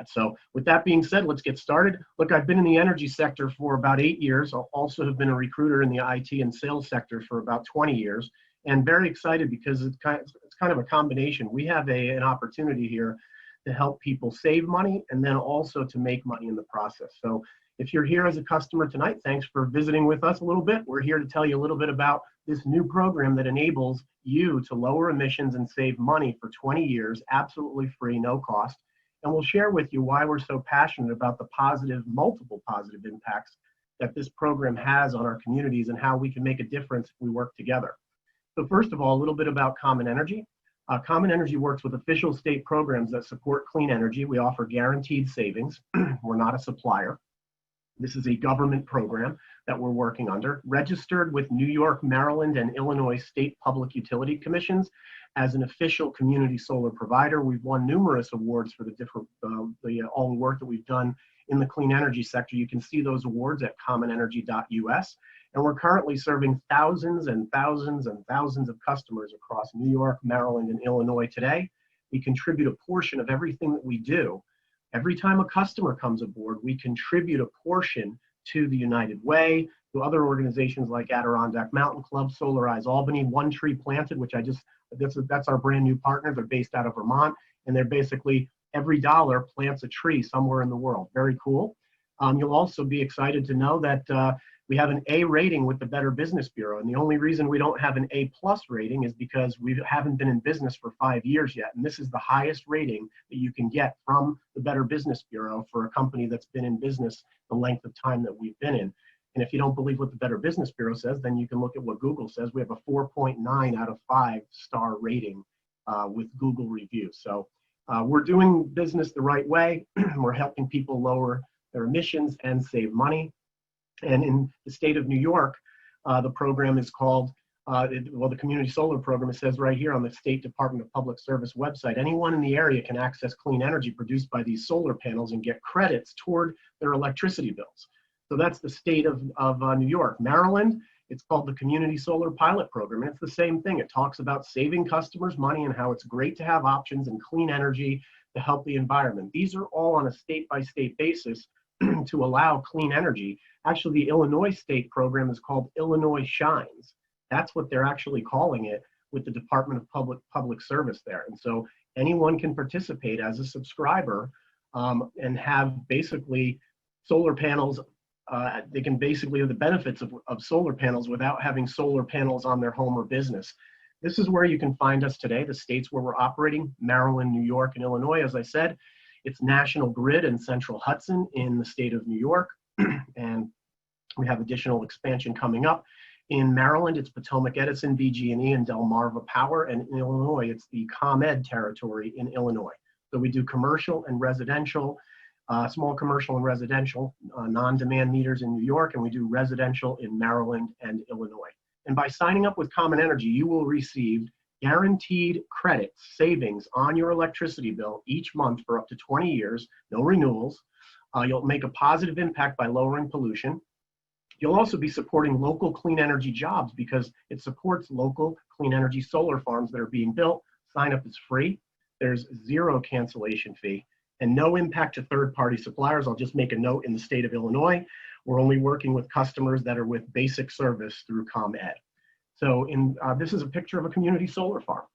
So with that being said, let's get started. Look, I've been in the energy sector for about 8 years. I also have been a recruiter in the IT and sales sector for about 20 years, and very excited because it's kind of a combination. We have an opportunity here to help people save money and then also to make money in the process. So if you're here as a customer tonight, thanks for visiting with us a little bit. We're here to tell you a little bit about this new program that enables you to lower emissions and save money for 20 years, absolutely free, no cost. And we'll share with you why we're so passionate about the multiple positive impacts that this program has on our communities and how we can make a difference if we work together. So first of all, a little bit about Common Energy. Common Energy works with official state programs that support clean energy. We offer guaranteed savings. We're not a supplier. This is a government program that we're working under, registered with New York, Maryland, and Illinois state public utility commissions as an official community solar provider. We've won numerous awards for all the work that we've done in the clean energy sector. You can see those awards at commonenergy.us. And we're currently serving thousands and thousands and thousands of customers across New York, Maryland, and Illinois today. We contribute a portion of everything that we do. Every time a customer comes aboard, we contribute a portion to the United Way, to other organizations like Adirondack Mountain Club, Solarize Albany, One Tree Planted, which that's our brand new partner. They're based out of Vermont, and they're basically every dollar plants a tree somewhere in the world. Very cool. You'll also be excited to know that we have an A rating with the Better Business Bureau. And the only reason we don't have an A+ rating is because we haven't been in business for 5 years yet. And this is the highest rating that you can get from the Better Business Bureau for a company that's been in business the length of time that we've been in. And if you don't believe what the Better Business Bureau says, then you can look at what Google says. We have a 4.9 out of 5 star rating with Google reviews. So we're doing business the right way. We're helping people lower their emissions and save money. And in the state of New York, the program is called, the Community Solar Program, it says right here on the State Department of Public Service website, anyone in the area can access clean energy produced by these solar panels and get credits toward their electricity bills. So that's the state of New York. Maryland, it's called the Community Solar Pilot Program, and it's the same thing. It talks about saving customers money and how it's great to have options and clean energy to help the environment. These are all on a state-by-state basis to allow clean energy. Actually, the Illinois state program is called Illinois Shines. That's what they're actually calling it with the Department of Public Service there. And so anyone can participate as a subscriber and have basically solar panels. They can basically have the benefits of solar panels without having solar panels on their home or business. This is where you can find us today, the states where we're operating: Maryland, New York, and Illinois. As I said, it's National Grid and Central Hudson in the state of New York. And we have additional expansion coming up. In Maryland, it's Potomac Edison, BG&E, and Delmarva Power. And in Illinois, it's the ComEd territory in Illinois. So we do commercial and residential, small commercial and residential, non-demand meters in New York, and we do residential in Maryland and Illinois. And by signing up with Common Energy, you will receive guaranteed credits, savings on your electricity bill each month for up to 20 years, no renewals. You'll make a positive impact by lowering pollution. You'll also be supporting local clean energy jobs because it supports local clean energy solar farms that are being built. Sign up is free. There's zero cancellation fee and no impact to third-party suppliers. I'll just make a note: in the state of Illinois, we're only working with customers that are with basic service through ComEd. So this is a picture of a community solar farm.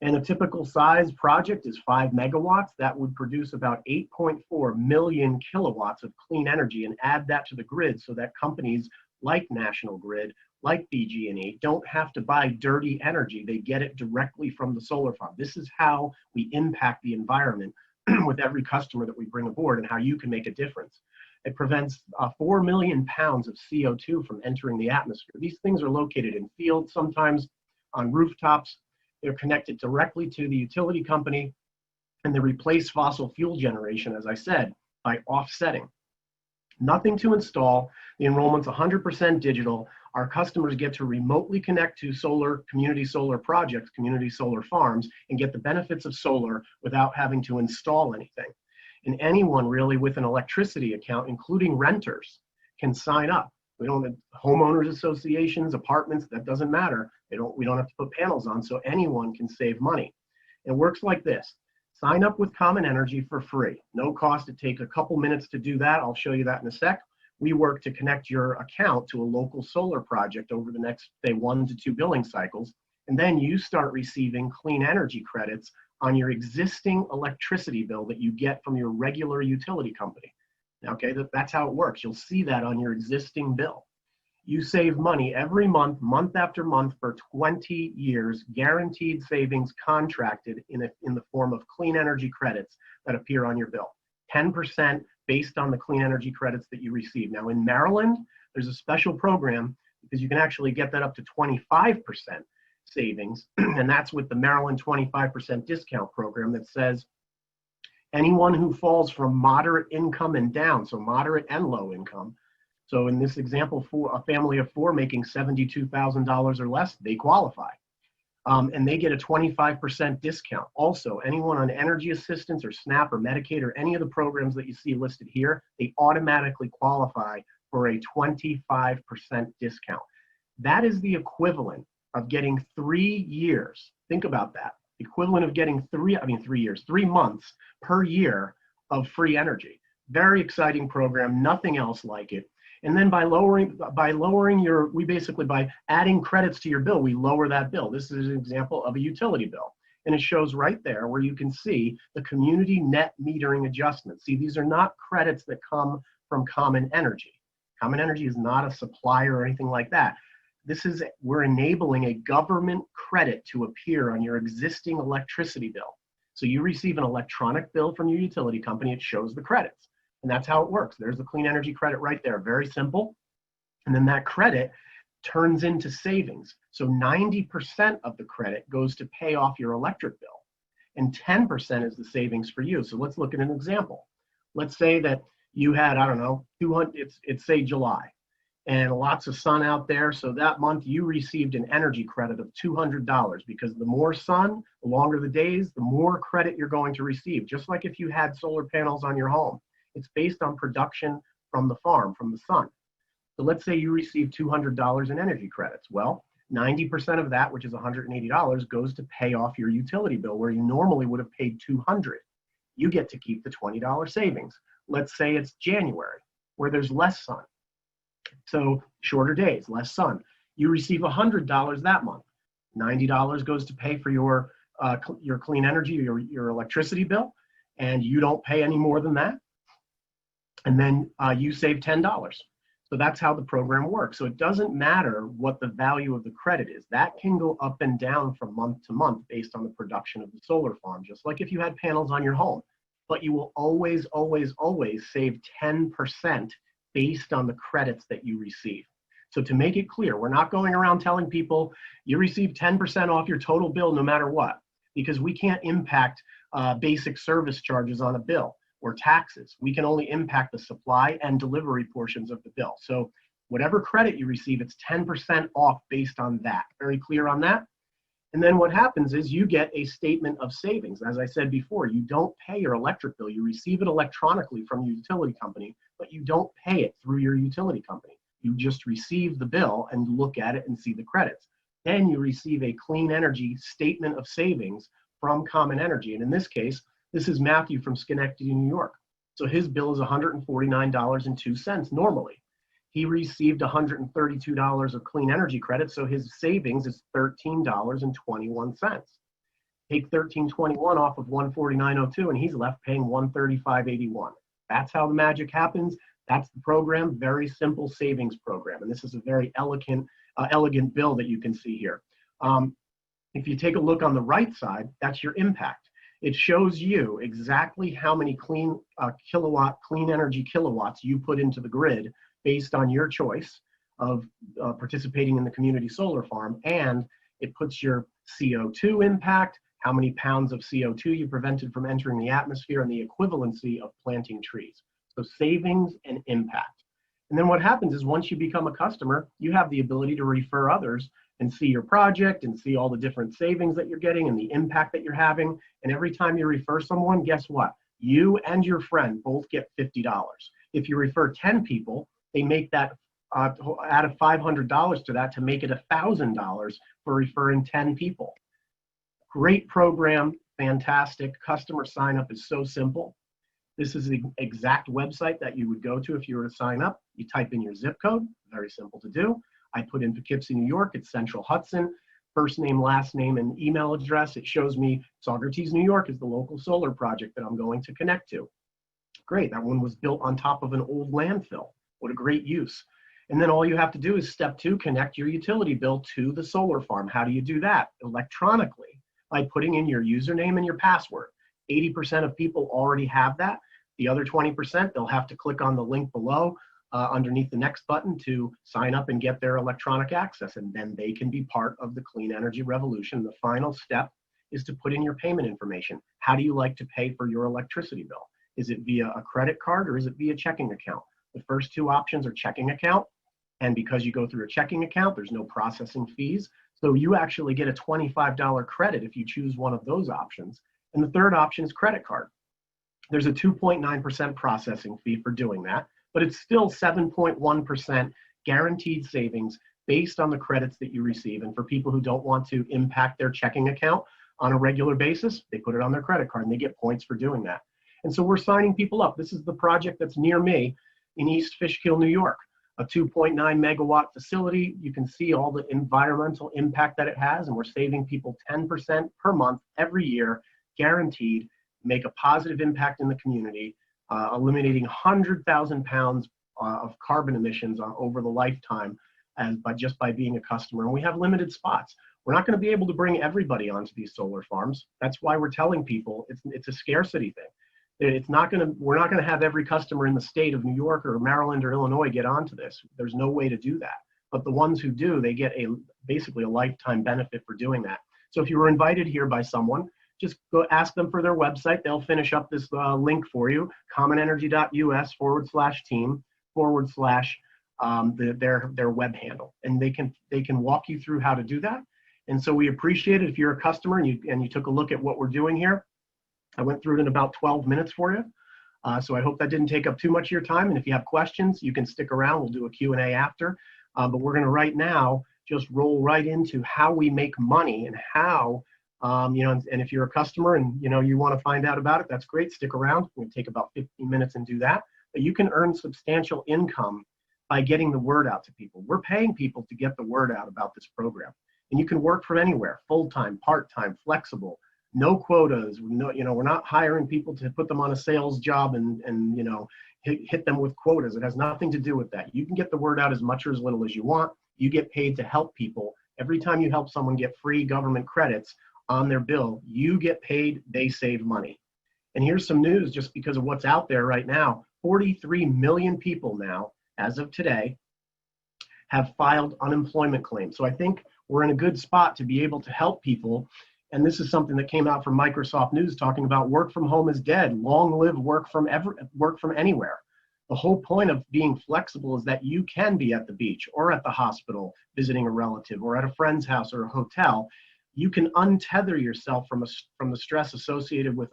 And a typical size project is 5 megawatts. That would produce about 8.4 million kilowatts of clean energy, and add that to the grid so that companies like National Grid, like BG&E, don't have to buy dirty energy. They get it directly from the solar farm. This is how we impact the environment with every customer that we bring aboard, and how you can make a difference. It prevents 4 million pounds of CO2 from entering the atmosphere. These things are located in fields, sometimes on rooftops. They're connected directly to the utility company, and they replace fossil fuel generation, as I said, by offsetting. Nothing to install. The enrollment's 100% digital. Our customers get to remotely connect to community solar projects, community solar farms, and get the benefits of solar without having to install anything. And anyone really with an electricity account, including renters, can sign up. We don't have homeowners associations, apartments, that doesn't matter. We don't have to put panels on, so anyone can save money. It works like this. Sign up with Common Energy for free. No cost. It takes a couple minutes to do that. I'll show you that in a sec. We work to connect your account to a local solar project over the next, say, 1 to 2 billing cycles. And then you start receiving clean energy credits on your existing electricity bill that you get from your regular utility company. Okay, that's how it works. You'll see that on your existing bill. You save money every month, month after month for 20 years, guaranteed savings contracted in the form of clean energy credits that appear on your bill. 10% based on the clean energy credits that you receive. Now in Maryland, there's a special program because you can actually get that up to 25% savings, and that's with the Maryland 25% discount program that says anyone who falls from moderate income and down, so moderate and low income. So in this example, for a family of 4 making $72,000 or less, they qualify. And they get a 25% discount. Also, anyone on energy assistance or SNAP or Medicaid or any of the programs that you see listed here, they automatically qualify for a 25% discount. That is the equivalent of getting 3 years. Think about that. Equivalent of getting 3 months per year of free energy. Very exciting program, nothing else like it. And then by adding credits to your bill, we lower that bill. This is an example of a utility bill. And it shows right there where you can see the community net metering adjustments. See, these are not credits that come from Common Energy. Common Energy is not a supplier or anything like that. We're enabling a government credit to appear on your existing electricity bill. So you receive an electronic bill from your utility company, it shows the credits. And that's how it works. There's the clean energy credit right there, very simple. And then that credit turns into savings. So 90% of the credit goes to pay off your electric bill, and 10% is the savings for you. So let's look at an example. Let's say that you had, I don't know, 200, it's say July, and lots of sun out there. So that month you received an energy credit of $200 because the more sun, the longer the days, the more credit you're going to receive. Just like if you had solar panels on your home. It's based on production from the farm, from the sun. So let's say you receive $200 in energy credits. Well, 90% of that, which is $180, goes to pay off your utility bill where you normally would have paid $200. You get to keep the $20 savings. Let's say it's January where there's less sun. So shorter days, less sun. You receive $100 that month. $90 goes to pay for your clean energy, your electricity bill, and you don't pay any more than that. And then you save $10. So that's how the program works. So it doesn't matter what the value of the credit is. That can go up and down from month to month based on the production of the solar farm, just like if you had panels on your home. But you will always, always, always save 10% based on the credits that you receive. So to make it clear, we're not going around telling people you receive 10% off your total bill no matter what, because we can't impact basic service charges on a bill or taxes. We can only impact the supply and delivery portions of the bill. So whatever credit you receive, it's 10% off based on that. Very clear on that? And then what happens is you get a statement of savings. As I said before, you don't pay your electric bill. You receive it electronically from your utility company, but you don't pay it through your utility company. You just receive the bill and look at it and see the credits. Then you receive a clean energy statement of savings from Common Energy. And in this case, this is Matthew from Schenectady, New York. So his bill is $149.02 normally. He received $132 of clean energy credit, so his savings is $13.21. Take $13.21 off of $149.02, and he's left paying $135.81. That's how the magic happens. That's the program. Very simple savings program, and this is a very elegant bill that you can see here. If you take a look on the right side, that's your impact. It shows you exactly how many clean energy kilowatts you put into the grid based on your choice of participating in the community solar farm, and it puts your CO2 impact, how many pounds of CO2 you prevented from entering the atmosphere, and the equivalency of planting trees. So savings and impact. And then what happens is once you become a customer, you have the ability to refer others and see your project and see all the different savings that you're getting and the impact that you're having. And every time you refer someone, guess what? You and your friend both get $50. If you refer 10 people, they make that add a $500 to that to make it $1,000 for referring 10 people. Great program. fantastic. Customer sign up is so simple. This is the exact website that you would go to if you were to sign up. You type in your zip code, very simple to do. I put in Poughkeepsie, New York, it's Central Hudson. First name, last name, and email address. It shows me Saugerties, New York is the local solar project that I'm going to connect to. Great, that one was built on top of an old landfill. What a great use. And then all you have to do is step 2, connect your utility bill to the solar farm. How do you do that? Electronically, by putting in your username and your password. 80% of people already have that. The other 20%, they'll have to click on the link below underneath the next button to sign up and get their electronic access, and then they can be part of the clean energy revolution. The final step is to put in your payment information. How do you like to pay for your electricity bill? Is it via a credit card or is it via checking account? The first 2 options are checking account, and because you go through a checking account, there's no processing fees. So you actually get a $25 credit if you choose one of those options. And the third option is credit card. There's a 2.9% processing fee for doing that, but it's still 7.1% guaranteed savings based on the credits that you receive. And for people who don't want to impact their checking account on a regular basis, they put it on their credit card and they get points for doing that. And so we're signing people up. This is the project that's near me in East Fishkill, New York, a 2.9 megawatt facility. You can see all the environmental impact that it has, and we're saving people 10% per month every year, guaranteed, make a positive impact in the community, eliminating 100,000 pounds of carbon emissions over the lifetime just by being a customer. And we have limited spots. We're not going to be able to bring everybody onto these solar farms. That's why we're telling people it's a scarcity thing. We're not going to have every customer in the state of New York or Maryland or Illinois get onto this. There's no way to do that. But the ones who do, they get basically a lifetime benefit for doing that. So if you were invited here by someone, just go ask them for their website. They'll finish up this link for you, commonenergy.us/team/ their web handle. And they can walk you through how to do that. And so we appreciate it if you're a customer and you took a look at what we're doing here. I went through it in about 12 minutes for you. So I hope that didn't take up too much of your time. And if you have questions, you can stick around. We'll do a Q&A after. But we're going to right now just roll right into how we make money and how, and if you're a customer and, you want to find out about it, that's great. Stick around. We're going to take about 15 minutes and do that. But you can earn substantial income by getting the word out to people. We're paying people to get the word out about this program. And you can work from anywhere, full-time, part-time, flexible. No quotas. We're not hiring people to put them on a sales job and hit them with quotas. It has nothing to do with that. You can get the word out as much or as little as you want. You get paid to help people. Every time you help someone get free government credits on their bill, you get paid, they save money. And here's some news just because of what's out there right now. 43 million people now, as of today, have filed unemployment claims. So I think we're in a good spot to be able to help people. And this is something that came out from Microsoft News talking about work from home is dead. Long live work from anywhere. The whole point of being flexible is that you can be at the beach or at the hospital visiting a relative or at a friend's house or a hotel. You can untether yourself from the stress associated with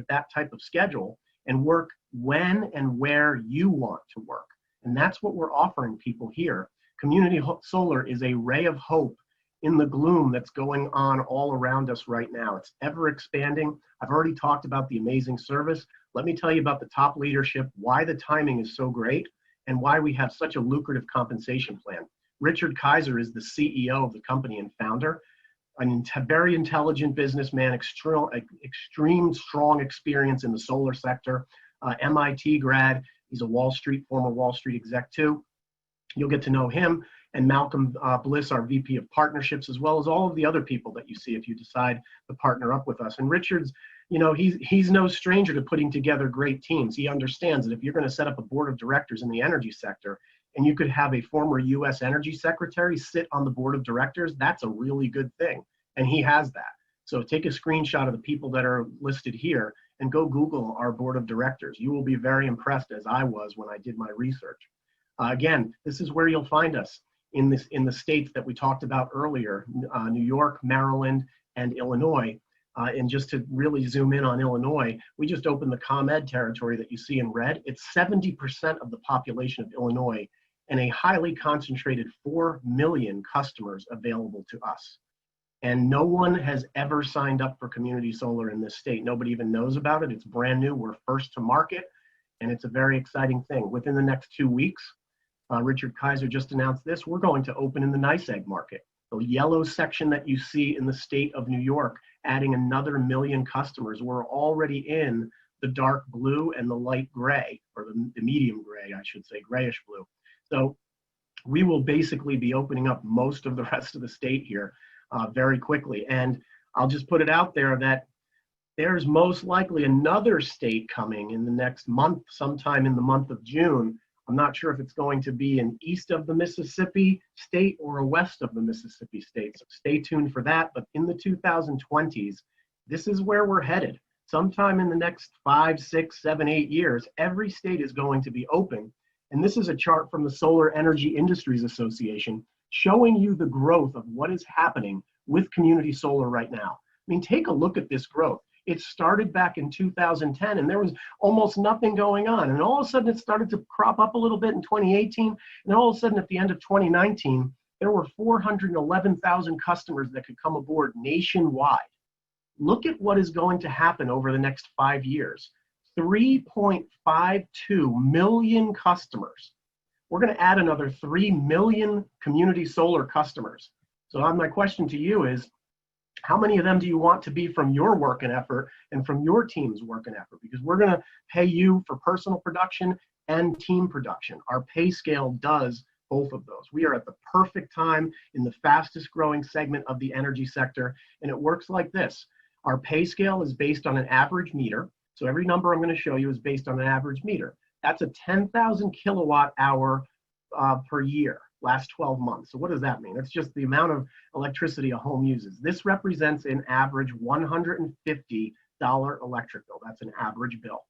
that type of schedule and work when and where you want to work. And that's what we're offering people here. Community Solar is a ray of hope in the gloom that's going on all around us right now. It's ever expanding. I've already talked about the amazing service. Let me tell you about the top leadership, why the timing is so great, and why we have such a lucrative compensation plan. Richard Kaiser is the CEO of the company and founder, a very intelligent businessman, extreme strong experience in the solar sector, MIT grad. He's a former Wall Street exec too. You'll get to know him. And Malcolm Bliss, our VP of Partnerships, as well as all of the other people that you see if you decide to partner up with us. And Richard's, he's no stranger to putting together great teams. He understands that if you're going to set up a board of directors in the energy sector, and you could have a former U.S. Energy Secretary sit on the board of directors, that's a really good thing. And he has that. So take a screenshot of the people that are listed here and go Google our board of directors. You will be very impressed, as I was when I did my research. Again, this is where you'll find us. In the states that we talked about earlier, New York, Maryland, and Illinois. And just to really zoom in on Illinois, we just opened the ComEd territory that you see in red. It's 70% of the population of Illinois and a highly concentrated 4 million customers available to us. And no one has ever signed up for community solar in this state. Nobody even knows about it. It's brand new. We're first to market, and it's a very exciting thing. Within the next 2 weeks, Richard Kaiser just announced this, we're going to open in the NYSEG market. The yellow section that you see in the state of New York, adding another 1 million customers. We're already in the dark blue and the light gray, or the medium gray, I should say, grayish blue. So we will basically be opening up most of the rest of the state here very quickly. And I'll just put it out there that there's most likely another state coming in the next month, sometime in the month of June. I'm not sure if it's going to be an east of the Mississippi state or a west of the Mississippi state. So stay tuned for that. But in the 2020s, this is where we're headed. Sometime in the next 5, 6, 7, 8 years, every state is going to be open. And this is a chart from the Solar Energy Industries Association showing you the growth of what is happening with community solar right now. I mean, take a look at this growth. It started back in 2010 and there was almost nothing going on. And all of a sudden it started to crop up a little bit in 2018. And all of a sudden at the end of 2019, there were 411,000 customers that could come aboard nationwide. Look at what is going to happen over the next 5 years. 3.52 million customers. We're going to add another 3 million community solar customers. So my question to you is, how many of them do you want to be from your work and effort and from your team's work and effort? Because we're going to pay you for personal production and team production. Our pay scale does both of those. We are at the perfect time in the fastest growing segment of the energy sector. And it works like this. Our pay scale is based on an average meter. So every number I'm going to show you is based on an average meter. That's a 10,000 kilowatt hour per year, last 12 months. So what does that mean? It's just the amount of electricity a home uses. This represents an average $150 electric bill. That's an average bill.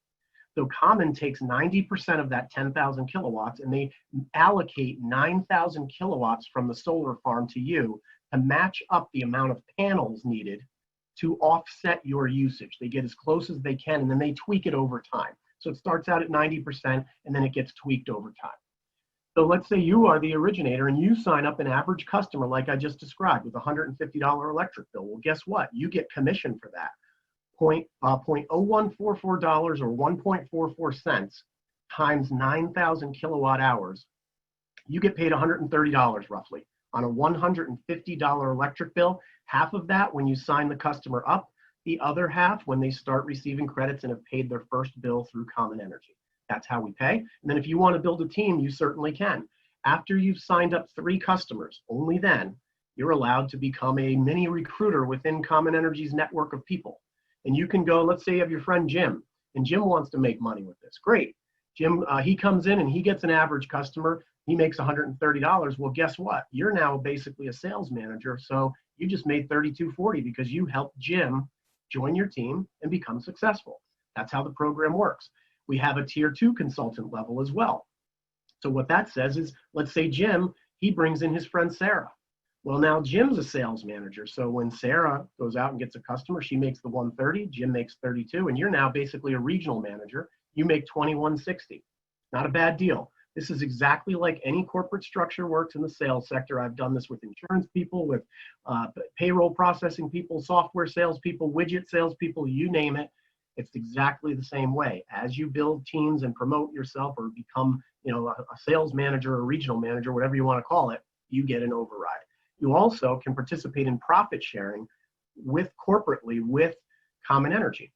So Common takes 90% of that 10,000 kilowatts and they allocate 9,000 kilowatts from the solar farm to you to match up the amount of panels needed to offset your usage. They get as close as they can and then they tweak it over time. So it starts out at 90% and then it gets tweaked over time. So let's say you are the originator and you sign up an average customer like I just described with a $150 electric bill. Well, guess what? You get commission for that. $0.0144 or 1.44 cents times 9,000 kilowatt hours. You get paid $130 roughly on a $150 electric bill. Half of that when you sign the customer up, the other half when they start receiving credits and have paid their first bill through Common Energy. That's how we pay. And then if you want to build a team, you certainly can. After you've signed up 3 customers, only then you're allowed to become a mini recruiter within Common Energy's network of people. And you can go, let's say you have your friend Jim, and Jim wants to make money with this. Great. Jim, he comes in and he gets an average customer. He makes $130. Well, guess what? You're now basically a sales manager. So you just made $32.40 because you helped Jim join your team and become successful. That's how the program works. We have a tier 2 consultant level as well. So what that says is, let's say Jim, he brings in his friend Sarah. Well, now Jim's a sales manager. So when Sarah goes out and gets a customer, she makes the 130, Jim makes 32, and you're now basically a regional manager. You make 2160. Not a bad deal. This is exactly like any corporate structure works in the sales sector. I've done this with insurance people, with payroll processing people, software salespeople, widget salespeople, you name it. It's exactly the same way. As you build teams and promote yourself or become, a sales manager or regional manager, whatever you want to call it, you get an override. You also can participate in profit sharing corporately with Common Energy.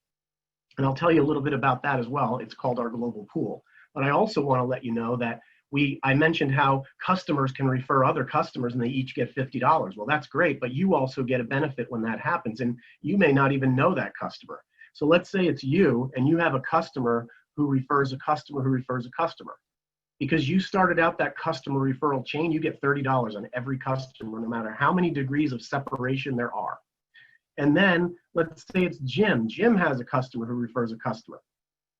And I'll tell you a little bit about that as well. It's called our global pool. But I also want to let you know that I mentioned how customers can refer other customers and they each get $50. Well, that's great, but you also get a benefit when that happens. And you may not even know that customer. So let's say it's you and you have a customer who refers a customer who refers a customer. Because you started out that customer referral chain, you get $30 on every customer, no matter how many degrees of separation there are. And then let's say it's Jim. Jim has a customer who refers a customer.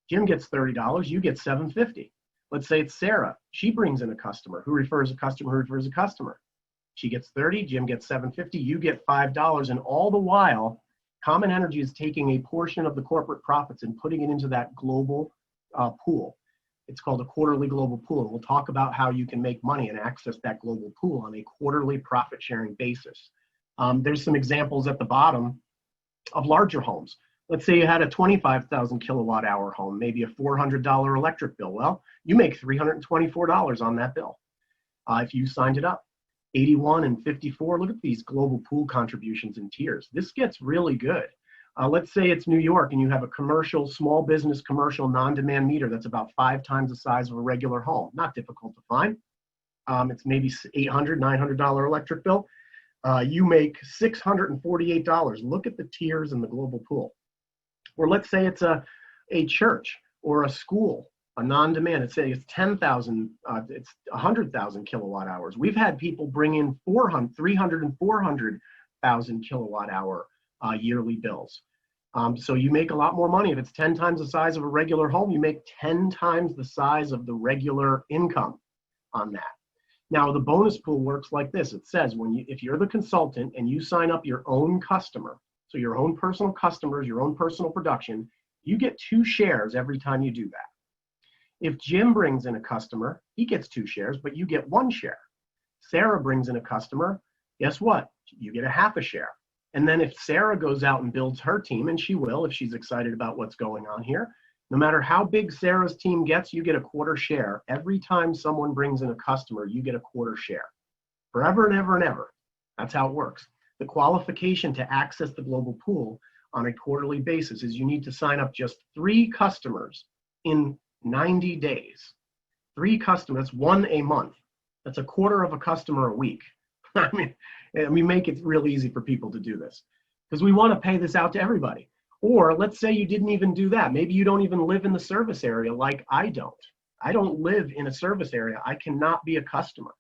Jim gets $30, you get $7.50. Let's say it's Sarah. She brings in a customer who refers a customer who refers a customer. She gets $30, Jim gets $7.50, you get $5, and all the while, Common Energy is taking a portion of the corporate profits and putting it into that global pool. It's called a quarterly global pool. And we'll talk about how you can make money and access that global pool on a quarterly profit sharing basis. There's some examples at the bottom of larger homes. Let's say you had a 25,000 kilowatt hour home, maybe a $400 electric bill. Well, you make $324 on that bill if you signed it up. 81 and 54, look at these global pool contributions in tiers. This gets really good. Let's say it's New York and you have a commercial, small business commercial non-demand meter that's about 5 times the size of a regular home. Not difficult to find. It's maybe $800, $900 electric bill. You make $648. Look at the tiers in the global pool. Or let's say it's a church or a school, a non-demand. Let's say it's 10,000, it's 100,000 kilowatt hours. We've had people bring in 300 and 400,000 kilowatt hour yearly bills. So you make a lot more money. If it's 10 times the size of a regular home, you make 10 times the size of the regular income on that. Now, the bonus pool works like this. It says if you're the consultant and you sign up your own customer, so your own personal customers, your own personal production, you get 2 shares every time you do that. If Jim brings in a customer, he gets 2 shares, but you get 1 share. Sarah brings in a customer, guess what? You get a half a share. And then if Sarah goes out and builds her team, and she will if she's excited about what's going on here, no matter how big Sarah's team gets, you get a 1/4 share. Every time someone brings in a customer, you get a 1/4 share. Forever and ever and ever. That's how it works. The qualification to access the global pool on a quarterly basis is you need to sign up just 3 customers in 90 days. 3 customers, 1 a month. That's a 1/4 of a customer a week. I mean, we make it real easy for people to do this because we want to pay this out to everybody. Or let's say you didn't even do that. Maybe you don't even live in the service area like I don't. I don't live in a service area. I cannot be a customer.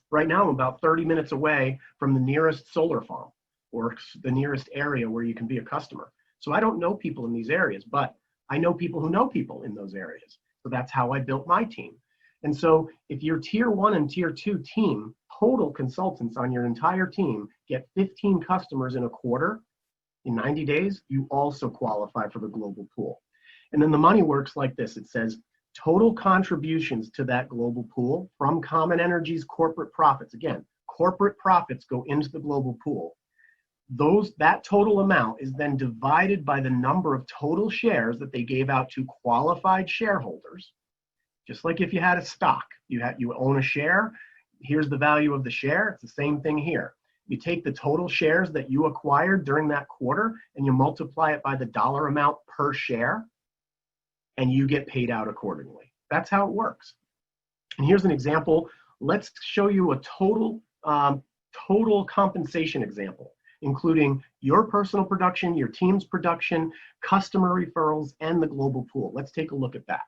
Right now, I'm about 30 minutes away from the nearest solar farm or the nearest area where you can be a customer. So I don't know people in these areas, but I know people who know people in those areas. So that's how I built my team. And so if your tier 1 and tier 2 team, total consultants on your entire team get 15 customers in a quarter, in 90 days, you also qualify for the global pool. And then the money works like this. It says total contributions to that global pool from Common Energy's corporate profits. Again, corporate profits go into the global pool. That total amount is then divided by the number of total shares that they gave out to qualified shareholders. Just like if you had a stock, you own a share, here's the value of the share. It's the same thing here. You take the total shares that you acquired during that quarter and you multiply it by the dollar amount per share, and you get paid out accordingly. That's how it works. And here's an example. Let's show you a total compensation example, including your personal production, your team's production, customer referrals, and the global pool. Let's take a look at that.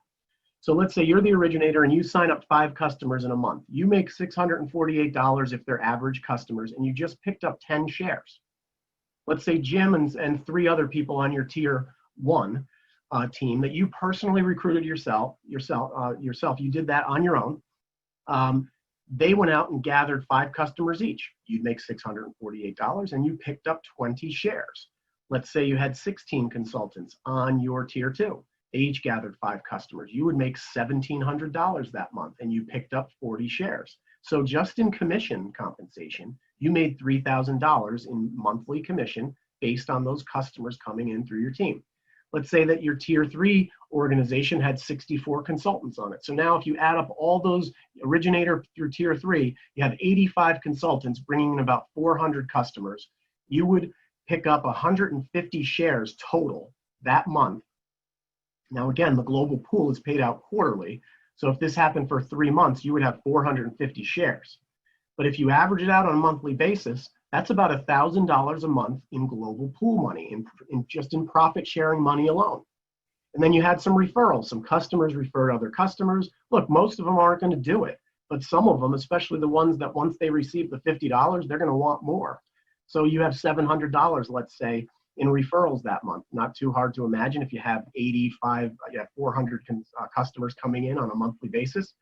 So let's say you're the originator and you sign up 5 customers in a month. You make $648 if they're average customers, and you just picked up 10 shares. Let's say Jim and 3 other people on your tier 1 team that you personally recruited yourself, you did that on your own. They went out and gathered 5 customers each. You'd make $648 and you picked up 20 shares. Let's say you had 16 consultants on your tier 2. They each gathered 5 customers. You would make $1,700 that month and you picked up 40 shares. So just in commission compensation, you made $3,000 in monthly commission based on those customers coming in through your team. Let's say that your tier 3 organization had 64 consultants on it. So now if you add up all those originator through tier 3, you have 85 consultants bringing in about 400 customers. You would pick up 150 shares total that month. Now again, the global pool is paid out quarterly. So if this happened for 3 months, you would have 450 shares. But if you average it out on a monthly basis, that's about $1,000 a month in global pool money, just in profit sharing money alone. And then you had some referrals. Some customers referred other customers. Look, most of them aren't going to do it, but some of them, especially the ones that once they receive the $50, they're going to want more. So you have $700, let's say, in referrals that month. Not too hard to imagine if you have 400 customers coming in on a monthly basis.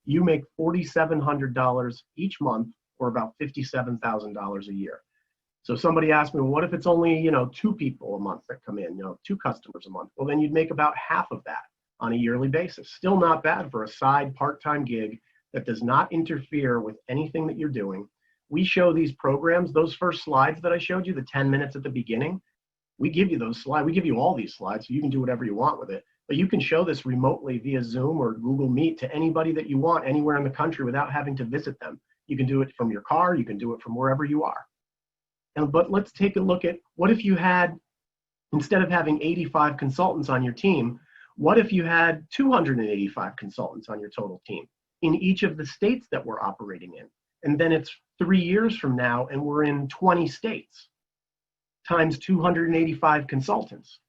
You make $4,700 each month, or about $57,000 a year. So somebody asked me, well, what if it's only 2 people a month that come in, 2 customers a month? Well, then you'd make about half of that on a yearly basis. Still not bad for a side part-time gig that does not interfere with anything that you're doing. We show these programs, those first slides that I showed you, the 10 minutes at the beginning, we give you those slides. We give you all these slides, so you can do whatever you want with it. But you can show this remotely via Zoom or Google Meet to anybody that you want anywhere in the country without having to visit them. You can do it from your car. You can do it from wherever you are. But let's take a look at, what if you had, instead of having 85 consultants on your team, what if you had 285 consultants on your total team in each of the states that we're operating in? And then it's 3 years from now and we're in 20 states times 285 consultants.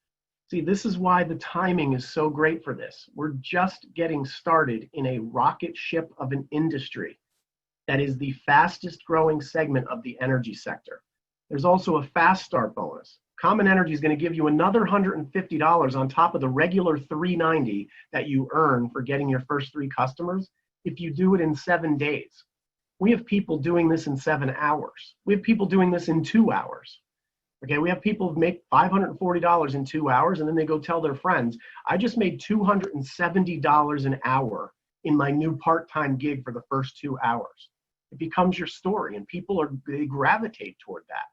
See, this is why the timing is so great for this. We're just getting started in a rocket ship of an industry that is the fastest growing segment of the energy sector. There's also a fast start bonus. Common Energy is going to give you another $150 on top of the regular $390 that you earn for getting your first 3 customers if you do it in 7 days. We have people doing this in 7 hours. We have people doing this in 2 hours. Okay, we have people who make $540 in 2 hours, and then they go tell their friends, I just made $270 an hour in my new part-time gig for the first 2 hours. It becomes your story, and they gravitate toward that.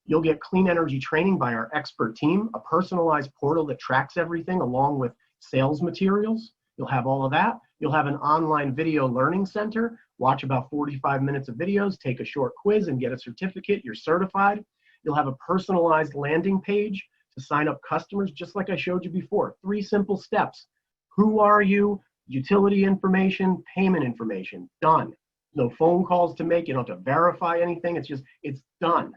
You'll get clean energy training by our expert team, a personalized portal that tracks everything along with sales materials. You'll have all of that. You'll have an online video learning center. Watch about 45 minutes of videos, take a short quiz and get a certificate. You're certified. You'll have a personalized landing page to sign up customers, just like I showed you before. 3 simple steps. Who are you? Utility information, payment information. Done. No phone calls to make. You don't have to verify anything. It's done.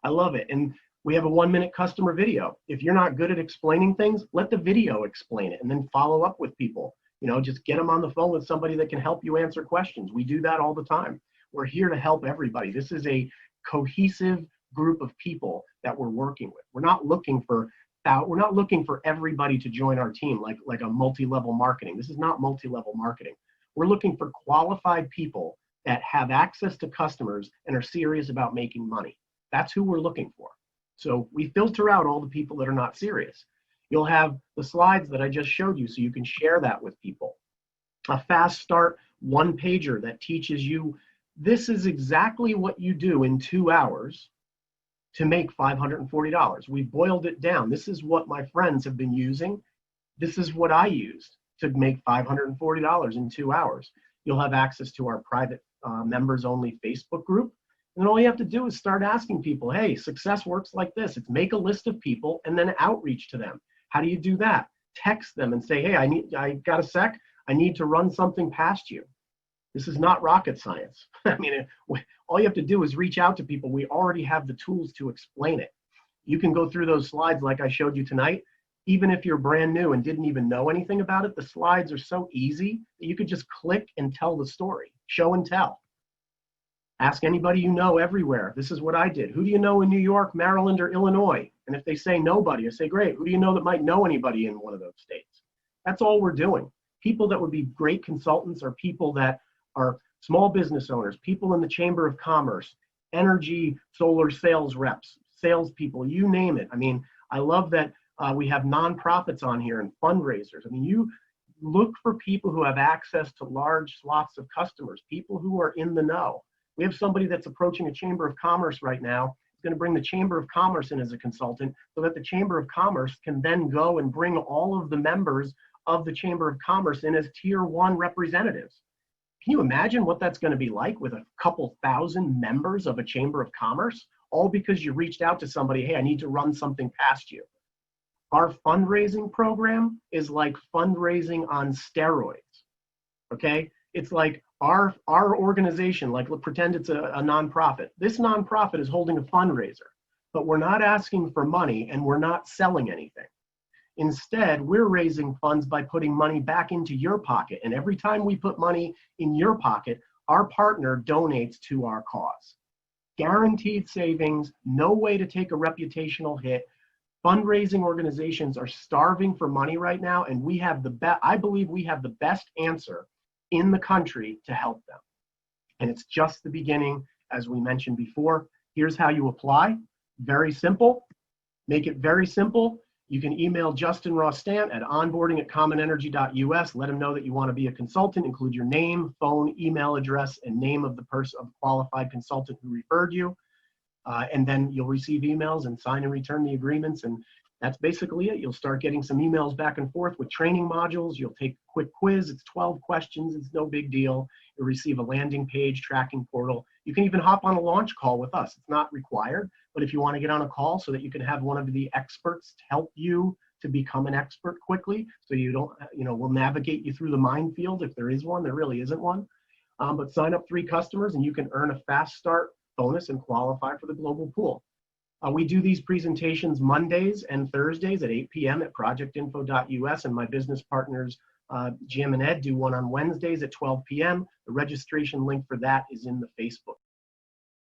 I love it. And we have a 1-minute customer video. If you're not good at explaining things, let the video explain it and then follow up with people. Just get them on the phone with somebody that can help you answer questions. We do that all the time. We're here to help everybody. This is a cohesive group of people that we're working with. We're not looking for everybody to join our team like a multi-level marketing. This is not multi-level marketing. We're looking for qualified people that have access to customers and are serious about making money. That's who we're looking for. So we filter out all the people that are not serious. You'll have the slides that I just showed you so you can share that with people. A fast start 1-pager that teaches you this is exactly what you do in 2 hours to make $540. We boiled it down. This is what my friends have been using. This is what I used to make $540 in 2 hours. You'll have access to our private members only Facebook group. And then all you have to do is start asking people, hey, success works like this. It's make a list of people and then outreach to them. How do you do that? Text them and say, hey, I got a sec. I need to run something past you. This is not rocket science. I mean, all you have to do is reach out to people. We already have the tools to explain it. You can go through those slides like I showed you tonight. Even if you're brand new and didn't even know anything about it, the slides are so easy that you could just click and tell the story, show and tell. Ask anybody you know everywhere. This is what I did. Who do you know in New York, Maryland, or Illinois? And if they say nobody, I say, great. Who do you know that might know anybody in one of those states? That's all we're doing. People that would be great consultants are people that are small business owners, people in the Chamber of Commerce, energy, solar sales reps, salespeople, you name it. I mean, I love that we have nonprofits on here and fundraisers. I mean, you look for people who have access to large swaths of customers, people who are in the know. We have somebody that's approaching a Chamber of Commerce right now. He's going to bring the Chamber of Commerce in as a consultant so that the Chamber of Commerce can then go and bring all of the members of the Chamber of Commerce in as tier 1 representatives. Can you imagine what that's going to be like with a couple thousand members of a Chamber of Commerce, all because you reached out to somebody, hey, I need to run something past you. Our fundraising program is like fundraising on steroids, okay? It's like our organization, like pretend it's a nonprofit. This nonprofit is holding a fundraiser, but we're not asking for money and we're not selling anything. Instead, we're raising funds by putting money back into your pocket. And every time we put money in your pocket, our partner donates to our cause. Guaranteed savings, no way to take a reputational hit. Fundraising organizations are starving for money right now, and we have I believe we have the best answer in the country to help them. And it's just the beginning, as we mentioned before. Here's how you apply. Very simple. Make it very simple. You can email Justin Rostant at onboarding@commonenergy.us. Let him know that you want to be a consultant. Include your name, phone, email address, and name of the person, of the qualified consultant who referred you. And then you'll receive emails and sign and return the agreements. And that's basically it. You'll start getting some emails back and forth with training modules. You'll take a quick quiz. It's 12 questions. It's no big deal. You'll receive a landing page, tracking portal. You can even hop on a launch call with us. It's not required, but if you want to get on a call so that you can have one of the experts to help you to become an expert quickly, so you don't, we'll navigate you through the minefield if there is one. There really isn't one. But sign up 3 customers and you can earn a fast start bonus and qualify for the global pool. We do these presentations Mondays and Thursdays at 8 p.m. at projectinfo.us, and my business partners, Jim and Ed, do one on Wednesdays at 12 p.m. The registration link for that is in the Facebook